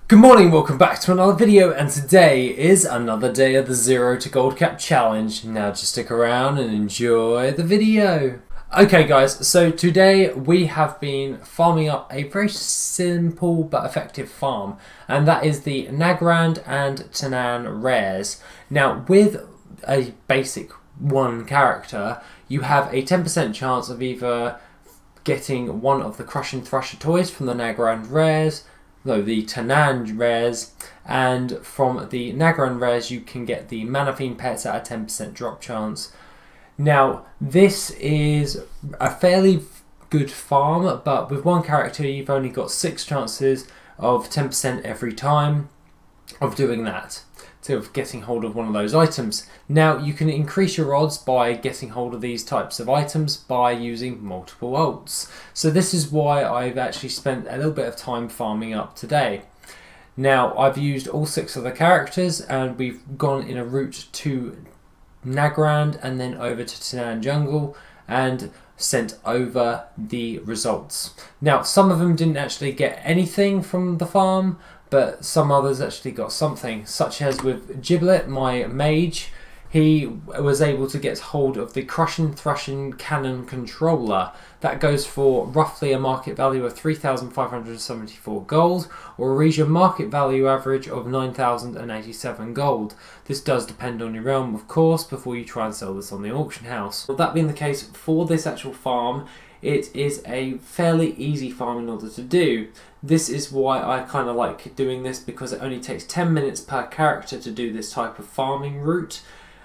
Good morning, welcome back to another video, and today is another day of the 0 to Gold Cap Challenge. Now just stick around and enjoy the video. Okay guys, so today we have been farming up a very simple but effective farm, and that is the Nagrand and Tanan rares. Now with a basic one character, you have a 10% chance of either getting one of the Crushing Thrusher toys from the Nagrand rares, the Tanan rares, and from the Nagrand rares you can get the Manafine pets at a 10% drop chance. Now this is a fairly good farm, but with one character you've only got 6 chances of 10% every time of doing that, of getting hold of one of those items. Now you can increase your odds by getting hold of these types of items by using multiple ults. So this is why I've actually spent a little bit of time farming up today. Now I've used all 6 of the characters and we've gone in a route to Nagrand and then over to Tanan Jungle and sent over the results. Now some of them didn't actually get anything from the farm, but some others actually got something, such as with Giblet, my mage. He was able to get hold of the Crushing Thrusher Cannon Controller. That goes for roughly a market value of 3,574 gold, or a region market value average of 9,087 gold. This does depend on your realm, of course, before you try and sell this on the auction house. Well, that being the case, for this actual farm, it is a fairly easy farm in order to do. This is why I kind of like doing this, because it only takes 10 minutes per character to do this type of farming route,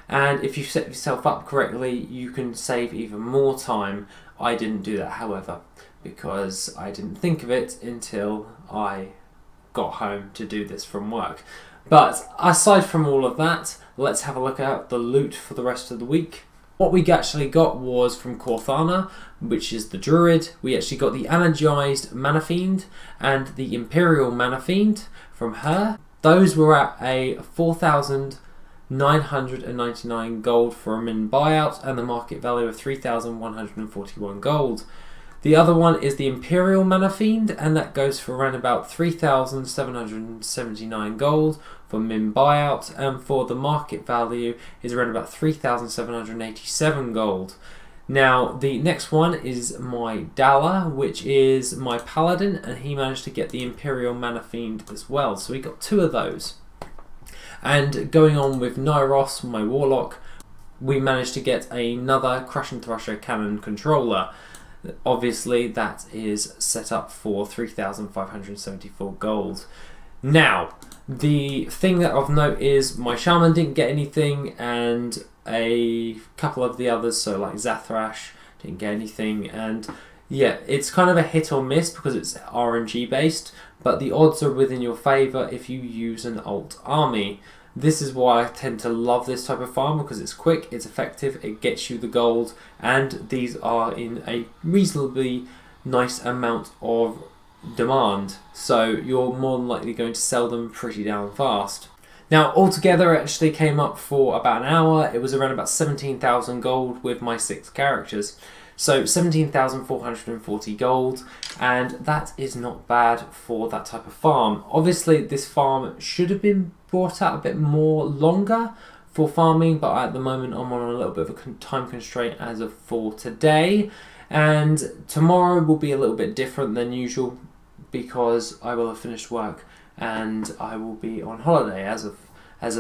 and if you set yourself up correctly you can save even more time. I didn't do that, however, because I didn't think of it until I got home to do this from work. But aside from all of that, let's have a look at the loot for the rest of the week. What we actually got was from Corthana, which is the Druid. We actually got the Energized Mana Fiend and the Imperial Mana Fiend from her. Those were at a 4,999 gold for a min buyout and the market value of 3,141 gold. The other one is the Imperial Mana Fiend, and that goes for around about 3,779 gold for min buyout, and for the market value is around about 3,787 gold. Now the next one is my Dala, which is my Paladin, and he managed to get the Imperial Mana Fiend as well, so we got 2 of those. And going on with Nyros, my Warlock, we managed to get another Crushing Thrusher Cannon Controller. Obviously that is set up for 3,574 gold. Now the thing that of note is my Shaman didn't get anything, and a couple of the others, so like Zathrash, didn't get anything. And yeah, it's kind of a hit or miss because it's RNG based, but the odds are within your favour if you use an alt army. This is why I tend to love this type of farm, because it's quick, it's effective, it gets you the gold, and these are in a reasonably nice amount of demand, so you're more than likely going to sell them pretty damn fast. Now altogether it actually came up for about an hour. It was around about 17,000 gold with my 6 characters. So 17,440 gold, and that is not bad for that type of farm. Obviously this farm should have been brought out a bit more longer for farming, but at the moment I'm on a little bit of a time constraint as of for today, and tomorrow will be a little bit different than usual because I will have finished work and I will be on holiday as of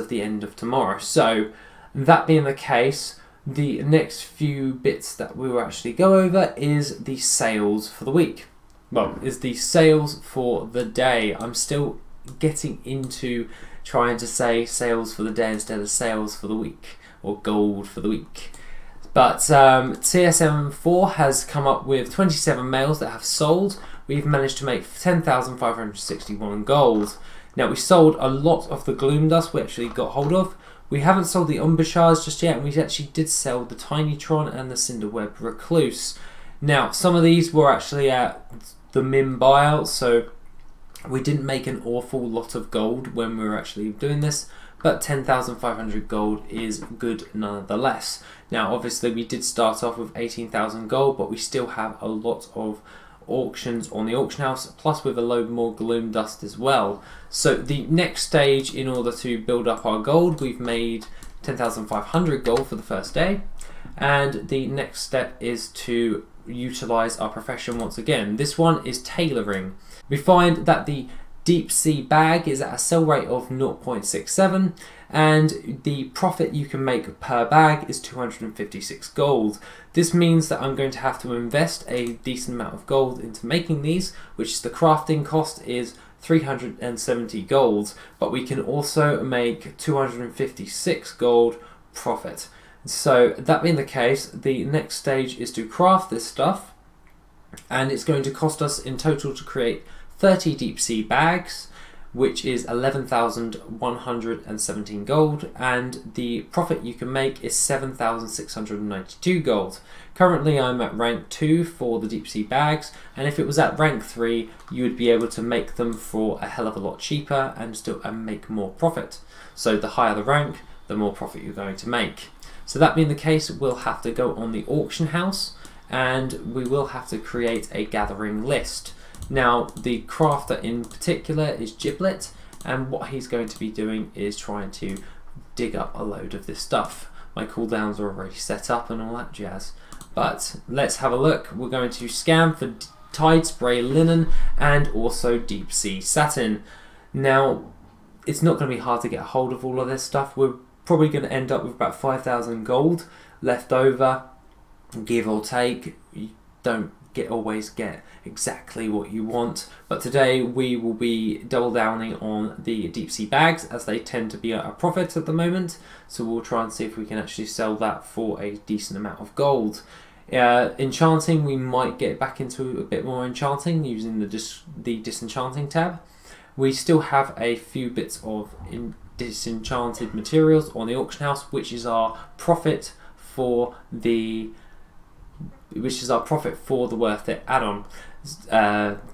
the end of tomorrow. So that being the case, the next few bits that we will actually go over is the sales for the week. Well, is the sales for the day. I'm still getting into trying to say sales for the day instead of sales for the week, or gold for the week. But TSM4 has come up with 27 males that have sold. We've managed to make 10,561 gold. Now we sold a lot of the Gloom Dust we actually got hold of. We haven't sold the Embouchage just yet, and we actually did sell the Tinytron and the Cinderweb Recluse. Now some of these were actually at the min buyout, so we didn't make an awful lot of gold when we were actually doing this, but 10,500 gold is good nonetheless. Now obviously we did start off with 18,000 gold, but we still have a lot of auctions on the auction house, plus with a load more gloom dust as well. So the next stage, in order to build up our gold, we've made 10,500 gold for the first day, and the next step is to utilize our profession once again. This one is tailoring. We find that the deep sea bag is at a sell rate of 0.67, and the profit you can make per bag is 256 gold. This means that I'm going to have to invest a decent amount of gold into making these, which the crafting cost is 370 gold, but we can also make 256 gold profit. So that being the case, the next stage is to craft this stuff, and it's going to cost us in total to create 30 deep sea bags, which is 11,117 gold, and the profit you can make is 7,692 gold. Currently I'm at rank 2 for the deep sea bags, and if it was at rank 3 you would be able to make them for a hell of a lot cheaper and still make more profit. So the higher the rank, the more profit you're going to make. So that being the case, we'll have to go on the auction house, and we will have to create a gathering list. Now, the crafter in particular is Giblet, and what he's going to be doing is trying to dig up a load of this stuff. My cooldowns are already set up and all that jazz. But let's have a look. We're going to scan for Tide Spray Linen and also Deep Sea Satin. Now, it's not going to be hard to get a hold of all of this stuff. We're probably going to end up with about 5,000 gold left over, give or take. You don't always get exactly what you want, but today we will be double downing on the deep sea bags, as they tend to be at a profit at the moment, so we'll try and see if we can actually sell that for a decent amount of gold. Enchanting, we might get back into a bit more enchanting using the disenchanting tab. We still have a few bits of disenchanted materials on the auction house, which is our profit for the Worth It add-on,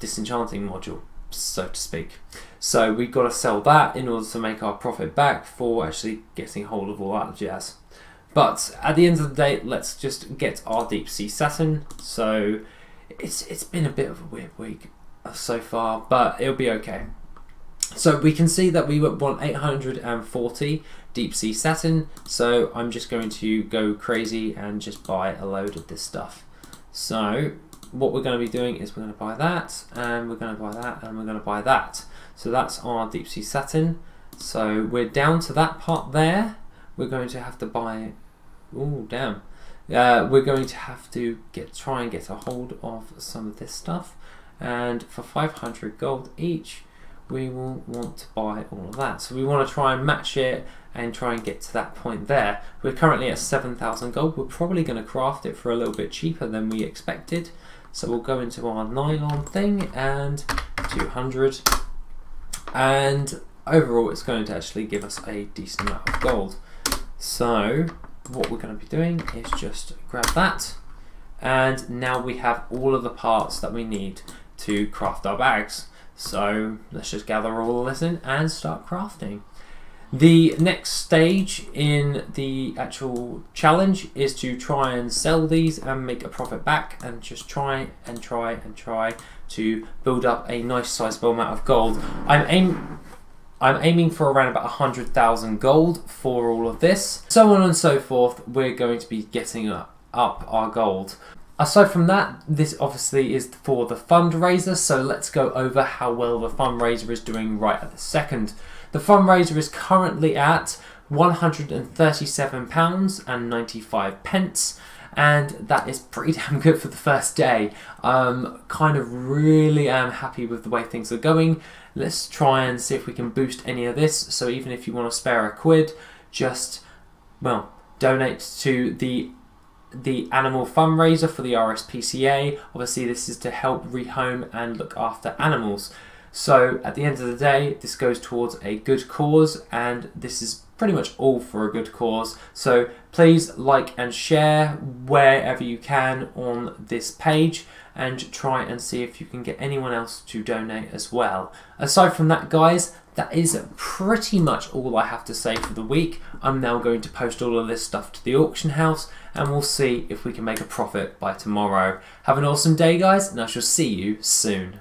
disenchanting module, so to speak. So we've got to sell that in order to make our profit back for actually getting hold of all that jazz. But at the end of the day, let's just get our deep sea satin. So it's been a bit of a weird week so far, but it'll be okay. So we can see that we want 840 deep sea satin, so I'm just going to go crazy and just buy a load of this stuff. So what we're going to be doing is we're going to buy that, and we're going to buy that, and we're going to buy that. So that's our deep sea satin. So we're down to that part there. We're going to have to buy, oh damn, we're going to have to try and get a hold of some of this stuff, and for 500 gold each we will want to buy all of that. So we want to try and match it and try and get to that point there. We're currently at 7,000 gold. We're probably going to craft it for a little bit cheaper than we expected. So we'll go into our nylon thing and 200. And overall it's going to actually give us a decent amount of gold. So what we're going to be doing is just grab that. And now we have all of the parts that we need to craft our bags. So let's just gather all of this in and start crafting. The next stage in the actual challenge is to try and sell these and make a profit back, and just try to build up a nice sizable amount of gold. I'm aiming for around about 100,000 gold for all of this. So on and so forth, we're going to be getting up our gold. Aside from that, this obviously is for the fundraiser, so let's go over how well the fundraiser is doing right at the second. The fundraiser is currently at £137.95, and that is pretty damn good for the first day. Kind of really am happy with the way things are going. Let's try and see if we can boost any of this. So even if you want to spare a quid, just, well, donate to the animal fundraiser for the RSPCA. Obviously this is to help rehome and look after animals. So at the end of the day, this goes towards a good cause, and this is pretty much all for a good cause. So please like and share wherever you can on this page, and try and see if you can get anyone else to donate as well. Aside from that, guys, that is pretty much all I have to say for the week. I'm now going to post all of this stuff to the auction house, and we'll see if we can make a profit by tomorrow. Have an awesome day, guys, and I shall see you soon.